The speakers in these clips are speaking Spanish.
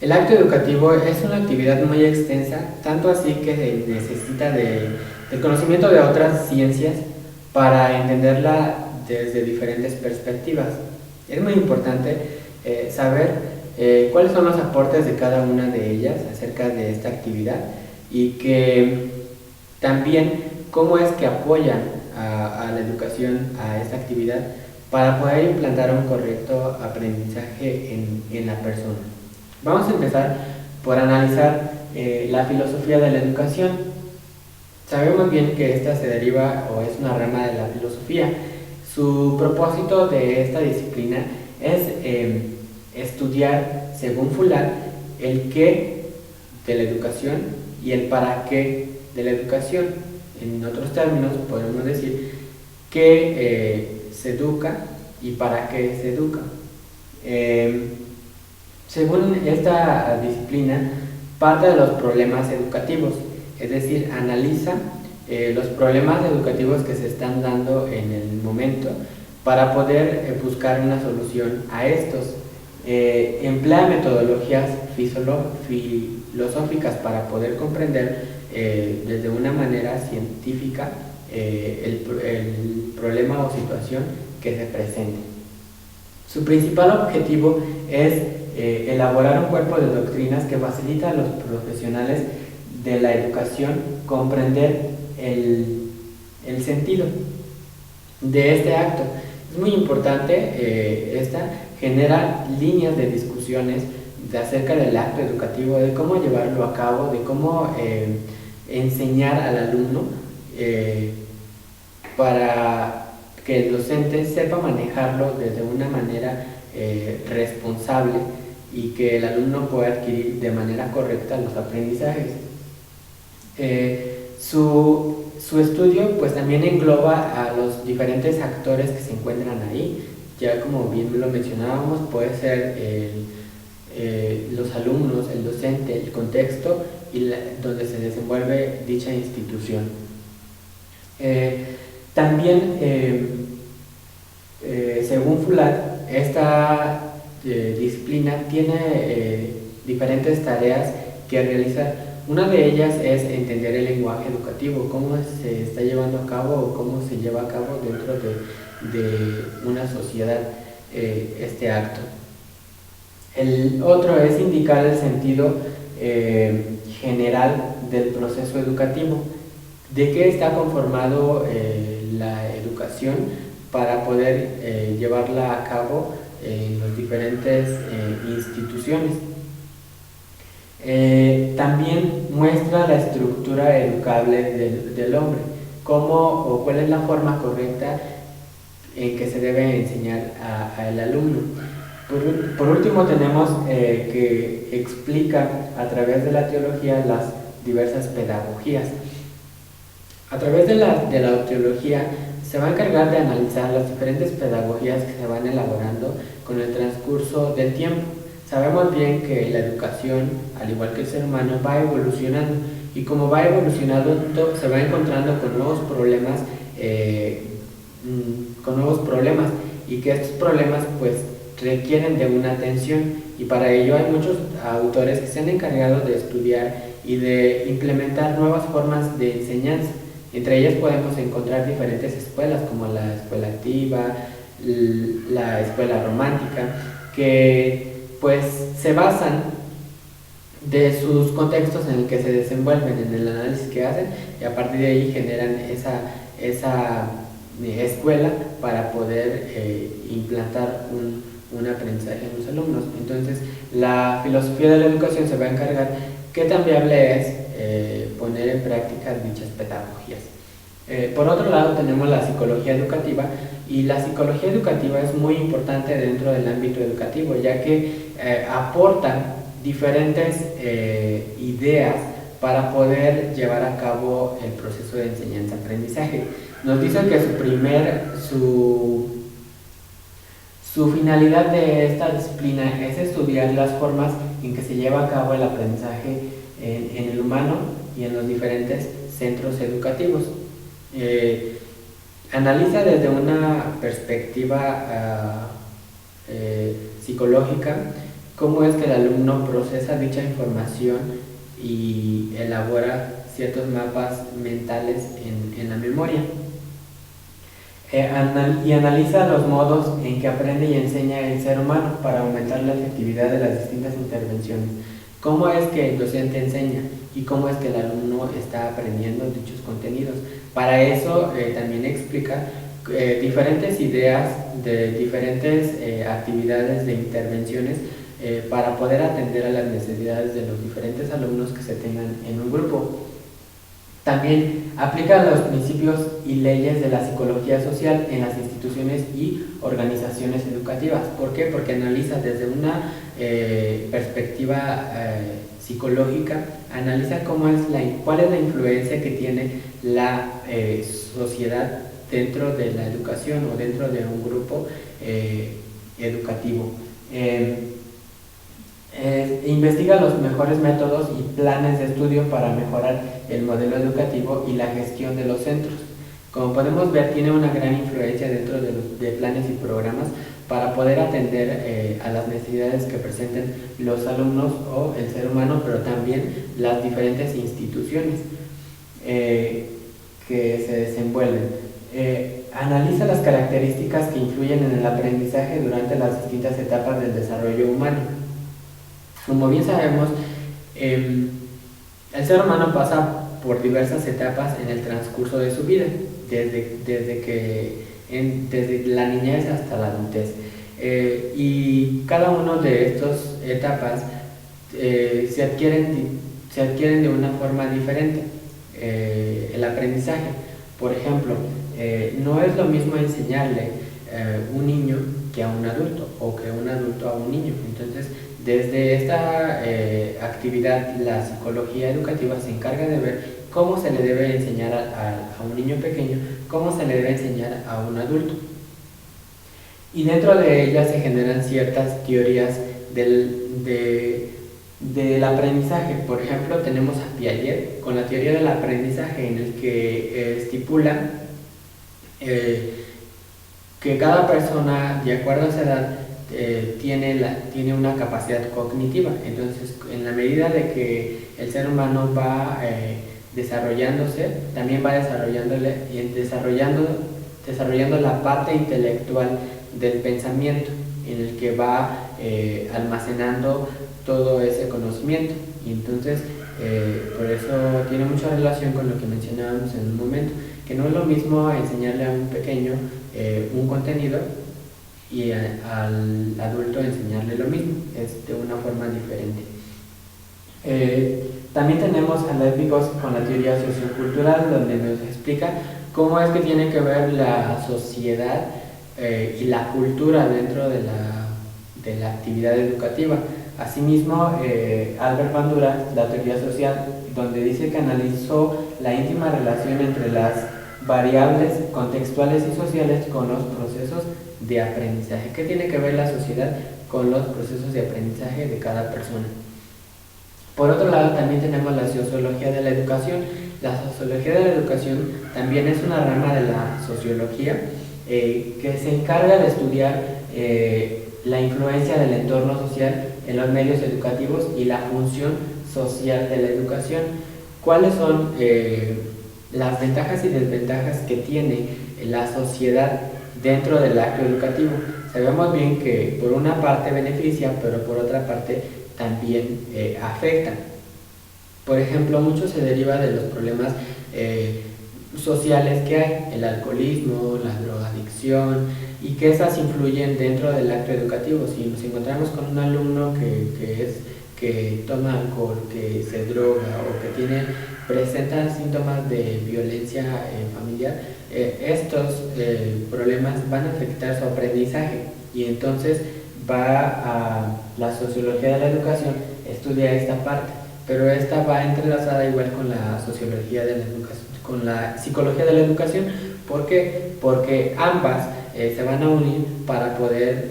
El acto educativo es una actividad muy extensa, tanto así que se necesita del conocimiento de otras ciencias para entenderla desde diferentes perspectivas. Es muy importante saber cuáles son los aportes de cada una de ellas acerca de esta actividad y que también cómo es que apoyan a la educación, a esta actividad, para poder implantar un correcto aprendizaje en la persona. Vamos a empezar por analizar la filosofía de la educación. Sabemos bien que esta se deriva o es una rama de la filosofía. Su propósito de esta disciplina es estudiar, según Fuller, el qué de la educación y el para qué de la educación. En otros términos, podemos decir qué se educa y para qué se educa. Según esta disciplina, parte de los problemas educativos, es decir, analiza los problemas educativos que se están dando en el momento para poder buscar una solución a estos. Emplea metodologías filosóficas para poder comprender desde una manera científica el problema o situación que se presente. Su principal objetivo es elaborar un cuerpo de doctrinas que facilita a los profesionales de la educación comprender el sentido de este acto. Es muy importante, esta genera líneas de discusiones acerca del acto educativo, de cómo llevarlo a cabo, de cómo enseñar al alumno para que el docente sepa manejarlo desde una manera responsable y que el alumno pueda adquirir de manera correcta los aprendizajes. Su estudio pues también engloba a los diferentes actores que se encuentran ahí. Ya como bien lo mencionábamos, puede ser los alumnos, el docente, el contexto y donde se desenvuelve dicha institución. También, según Fuller, esta disciplina tiene diferentes tareas que realizar. Una de ellas es entender el lenguaje educativo, cómo se está llevando a cabo o cómo se lleva a cabo dentro de una sociedad este acto. El otro es indicar el sentido general del proceso educativo, de qué está conformado la educación para poder llevarla a cabo en las diferentes instituciones. También muestra la estructura educable del hombre, cómo o cuál es la forma correcta en que se debe enseñar al alumno. Por último tenemos que explica a través de la teología las diversas pedagogías. A través de la teología se va a encargar de analizar las diferentes pedagogías que se van elaborando con el transcurso del tiempo. Sabemos bien que la educación, al igual que el ser humano, va evolucionando y como va evolucionando se va encontrando con nuevos problemas y que estos problemas pues requieren de una atención y para ello hay muchos autores que se han encargado de estudiar y de implementar nuevas formas de enseñanza. Entre ellas podemos encontrar diferentes escuelas como la escuela activa, la escuela romántica, que pues se basan de sus contextos en el que se desenvuelven, en el análisis que hacen y a partir de ahí generan esa escuela para poder implantar un aprendizaje en los alumnos. Entonces la filosofía de la educación se va a encargar qué tan viable es poner en práctica dichas pedagogías. Por otro lado tenemos la psicología educativa y la psicología educativa es muy importante dentro del ámbito educativo ya que aporta diferentes ideas para poder llevar a cabo el proceso de enseñanza-aprendizaje. Nos dicen que su finalidad de esta disciplina es estudiar las formas en que se lleva a cabo el aprendizaje en el humano y en los diferentes centros educativos. Analiza desde una perspectiva psicológica cómo es que el alumno procesa dicha información y elabora ciertos mapas mentales en la memoria. Y analiza los modos en que aprende y enseña el ser humano para aumentar la efectividad de las distintas intervenciones. Cómo es que el docente enseña y cómo es que el alumno está aprendiendo dichos contenidos. Para eso también explica diferentes ideas de diferentes actividades de intervenciones para poder atender a las necesidades de los diferentes alumnos que se tengan en un grupo. También aplica los principios y leyes de la psicología social en las instituciones y organizaciones educativas. ¿Por qué? Porque analiza desde una perspectiva psicológica, analiza cuál es la influencia que tiene la sociedad dentro de la educación o dentro de un grupo educativo. Investiga los mejores métodos y planes de estudio para mejorar el modelo educativo y la gestión de los centros. Como podemos ver, tiene una gran influencia dentro de planes y programas para poder atender a las necesidades que presenten los alumnos o el ser humano, pero también las diferentes instituciones que se desenvuelven. Analiza las características que influyen en el aprendizaje durante las distintas etapas del desarrollo humano. Como bien sabemos, el ser humano pasa por diversas etapas en el transcurso de su vida, desde la niñez hasta la adultez. Y cada una de estas etapas se adquieren de una forma diferente. El aprendizaje, por ejemplo, no es lo mismo enseñarle un niño que a un adulto o que un adulto a un niño. Entonces, desde esta actividad, la psicología educativa se encarga de ver cómo se le debe enseñar a un niño pequeño, cómo se le debe enseñar a un adulto. Y dentro de ella se generan ciertas teorías del aprendizaje. Por ejemplo, tenemos a Piaget con la teoría del aprendizaje, en el que estipula que cada persona, de acuerdo a esa edad, tiene una capacidad cognitiva. Entonces, en la medida de que el ser humano va desarrollándose, también va desarrollando la parte intelectual del pensamiento, en el que va almacenando todo ese conocimiento. Y entonces, por eso tiene mucha relación con lo que mencionábamos en un momento, que no es lo mismo enseñarle a un pequeño un contenido y al adulto enseñarle lo mismo, es de una forma diferente. También tenemos a Levi-Vygotsky con la teoría sociocultural, donde nos explica cómo es que tiene que ver la sociedad y la cultura dentro de la actividad educativa. Asimismo, Albert Bandura, la teoría social, donde dice que analizó la íntima relación entre las variables contextuales y sociales con los procesos de aprendizaje. ¿Qué tiene que ver la sociedad con los procesos de aprendizaje de cada persona? Por otro lado, también tenemos la sociología de la educación. La sociología de la educación también es una rama de la sociología que se encarga de estudiar la influencia del entorno social en los medios educativos y la función social de la educación. ¿Cuáles son las ventajas y desventajas que tiene la sociedad dentro del acto educativo? Sabemos bien que por una parte beneficia, pero por otra parte también afecta. Por ejemplo, mucho se deriva de los problemas sociales que hay, el alcoholismo, la drogadicción, y que esas influyen dentro del acto educativo. Si nos encontramos con un alumno que toma alcohol, que se droga o que presenta síntomas de violencia familiar, estos problemas van a afectar su aprendizaje, y entonces la sociología de la educación estudia esta parte, pero esta va entrelazada igual con la sociología de la educación, con la psicología de la educación. ¿Por qué? Porque ambas se van a unir para poder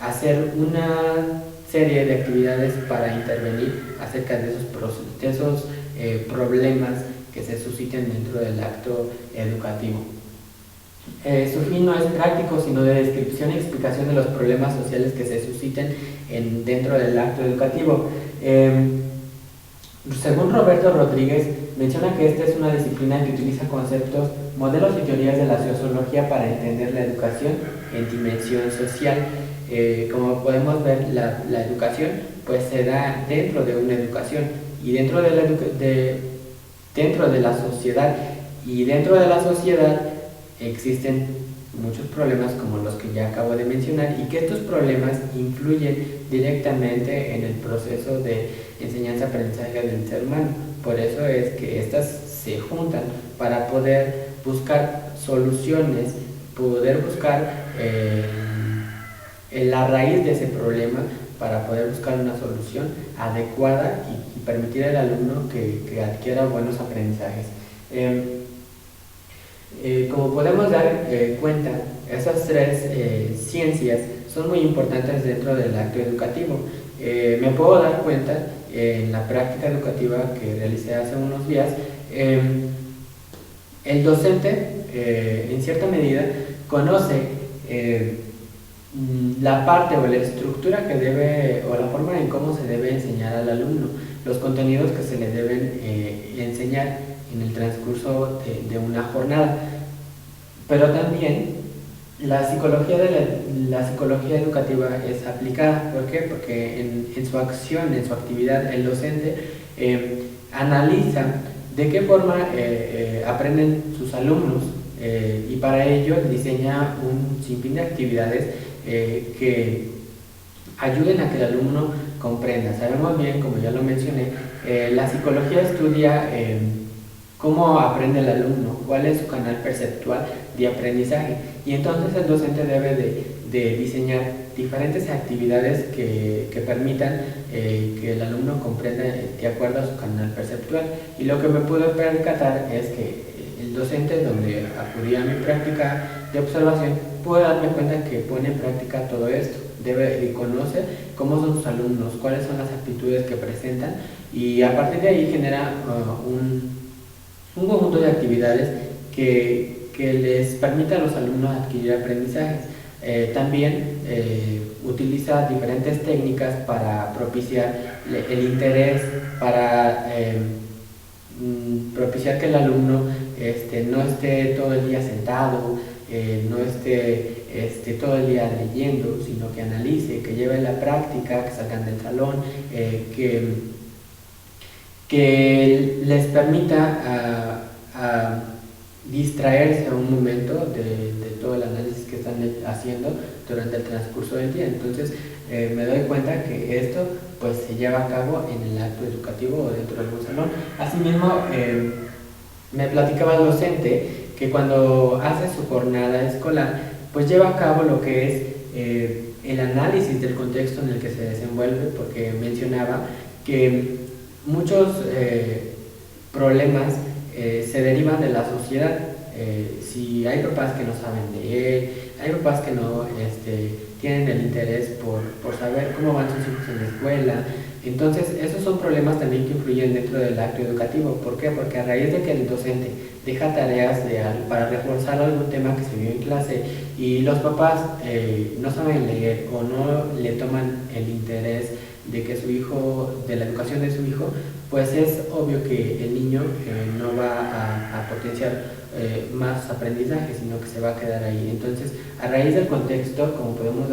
hacer una serie de actividades para intervenir acerca de esos problemas que se susciten dentro del acto educativo. Su fin no es práctico, sino de descripción y explicación de los problemas sociales que se susciten dentro del acto educativo. Según Roberto Rodríguez, menciona que esta es una disciplina que utiliza conceptos, modelos y teorías de la sociología para entender la educación en dimensión social. Como podemos ver, la educación pues se da dentro de una educación y dentro de la sociedad, y dentro de la sociedad existen muchos problemas como los que ya acabo de mencionar, y que estos problemas influyen directamente en el proceso de enseñanza-aprendizaje del ser humano. Por eso es que estas se juntan para poder buscar soluciones, poder buscar la raíz de ese problema, para poder buscar una solución adecuada y permitir al alumno que adquiera buenos aprendizajes. Como podemos dar cuenta, esas tres ciencias son muy importantes dentro del acto educativo. Me puedo dar cuenta en la práctica educativa que realicé hace unos días, el docente en cierta medida conoce la parte o la estructura que debe, o la forma en cómo se debe enseñar al alumno, los contenidos que se le deben enseñar en el transcurso de una jornada. Pero también la psicología educativa es aplicada. ¿Por qué? Porque en su acción, en su actividad, el docente analiza de qué forma aprenden sus alumnos, y para ello diseña un sinfín de actividades que ayuden a que el alumno comprenda. Sabemos bien, como ya lo mencioné, la psicología estudia cómo aprende el alumno, cuál es su canal perceptual de aprendizaje, y entonces el docente debe de diseñar diferentes actividades que permitan que el alumno comprenda de acuerdo a su canal perceptual. Y lo que me pude percatar es que el docente, donde acudí a mi práctica de observación, pude darme cuenta que pone en práctica todo esto. Conoce cómo son sus alumnos, cuáles son las actitudes que presentan, y a partir de ahí genera un conjunto de actividades que les permita a los alumnos adquirir aprendizajes. También utiliza diferentes técnicas para propiciar el interés, para propiciar que el alumno no esté todo el día sentado, no esté todo el día leyendo, sino que analice, que lleve la práctica, que salgan del salón, que les permita a distraerse un momento de todo el análisis que están haciendo durante el transcurso del día. Entonces me doy cuenta que esto pues se lleva a cabo en el acto educativo o dentro de algún salón. Asimismo, me platicaba el docente que cuando hace su jornada escolar pues lleva a cabo lo que es el análisis del contexto en el que se desenvuelve, porque mencionaba que muchos problemas se derivan de la sociedad. Si hay papás que no saben leer, hay papás que no tienen el interés por saber cómo van sus hijos en la escuela, entonces esos son problemas también que influyen dentro del acto educativo. ¿Por qué? Porque a raíz de que el docente deja tareas para reforzar algún tema que se vio en clase, y los papás no saben leer o no le toman el interés de la educación de su hijo, pues es obvio que el niño no va a potenciar más aprendizaje, sino que se va a quedar ahí. Entonces, a raíz del contexto, como podemos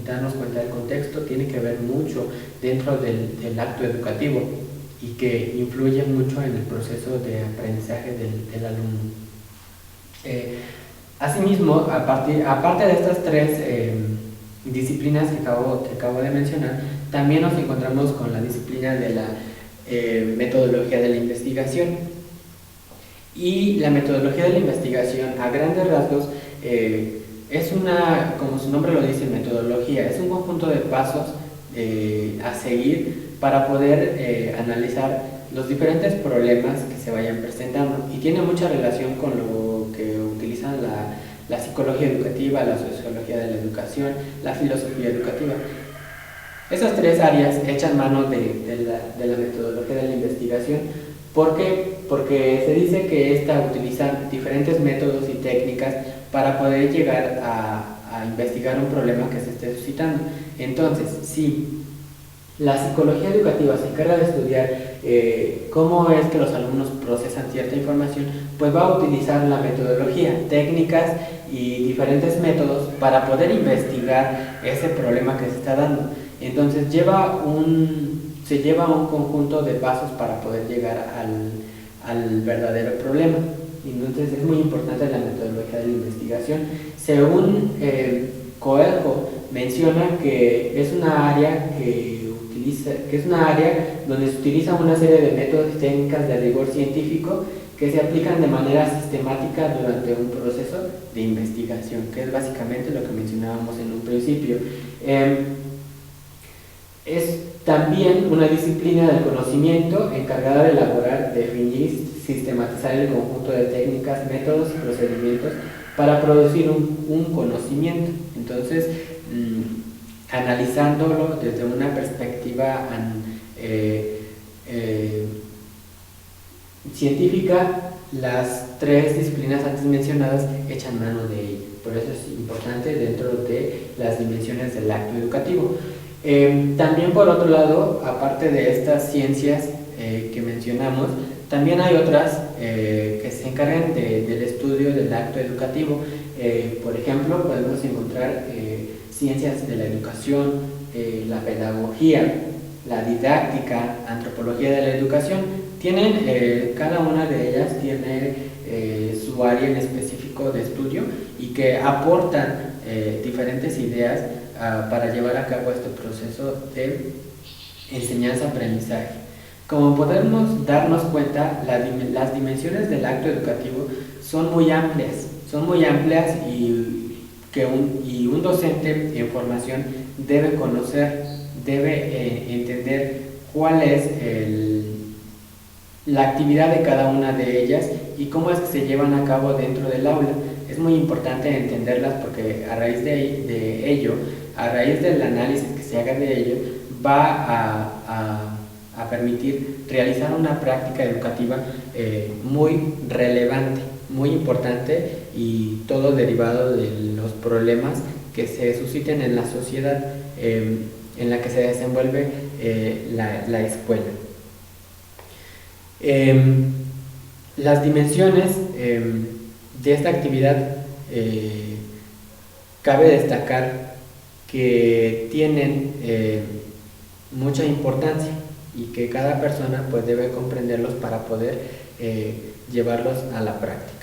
darnos cuenta, del contexto tiene que ver mucho dentro del acto educativo, y que influye mucho en el proceso de aprendizaje del alumno. Asimismo, aparte de estas tres disciplinas que acabo de mencionar, también nos encontramos con la disciplina de la metodología de la investigación. Y la metodología de la investigación, a grandes rasgos, es una, como su nombre lo dice, metodología, es un conjunto de pasos a seguir para poder analizar los diferentes problemas que se vayan presentando, y tiene mucha relación con lo que utilizan la psicología educativa, la sociología de la educación, la filosofía educativa. Esas tres áreas echan mano de la metodología de la investigación. ¿Por qué? Porque se dice que esta utiliza diferentes métodos y técnicas para poder llegar a investigar un problema que se esté suscitando. Entonces, si la psicología educativa se encarga de estudiar cómo es que los alumnos procesan cierta información, pues va a utilizar la metodología, técnicas y diferentes métodos para poder investigar ese problema que se está dando. Entonces se lleva un conjunto de pasos para poder llegar al verdadero problema. Entonces es muy importante la metodología de la investigación. Según Coelho, menciona que es una área donde se utiliza una serie de métodos y técnicas de rigor científico que se aplican de manera sistemática durante un proceso de investigación, que es básicamente lo que mencionábamos en un principio. Es también una disciplina del conocimiento encargada de elaborar, definir y sistematizar el conjunto de técnicas, métodos y procedimientos para producir un conocimiento. Entonces, analizándolo desde una perspectiva científica, las tres disciplinas antes mencionadas echan mano de ello. Por eso es importante dentro de las dimensiones del acto educativo. También, por otro lado, aparte de estas ciencias que mencionamos, también hay otras que se encargan del estudio del acto educativo. Por ejemplo, podemos encontrar ciencias de la educación, la pedagogía, la didáctica, antropología de la educación. Cada una de ellas tiene su área en específico de estudio y que aportan diferentes ideas para llevar a cabo este proceso de enseñanza-aprendizaje. Como podemos darnos cuenta, las dimensiones del acto educativo son muy amplias y un docente en formación debe conocer, debe entender cuál es la actividad de cada una de ellas y cómo es que se llevan a cabo dentro del aula. Es muy importante entenderlas porque a raíz de ello, a raíz del análisis que se haga de ello, va a permitir realizar una práctica educativa muy relevante, muy importante, y todo derivado de los problemas que se susciten en la sociedad en la que se desenvuelve la escuela. Las dimensiones de esta actividad cabe destacar que tienen mucha importancia y que cada persona pues debe comprenderlos para poder llevarlos a la práctica.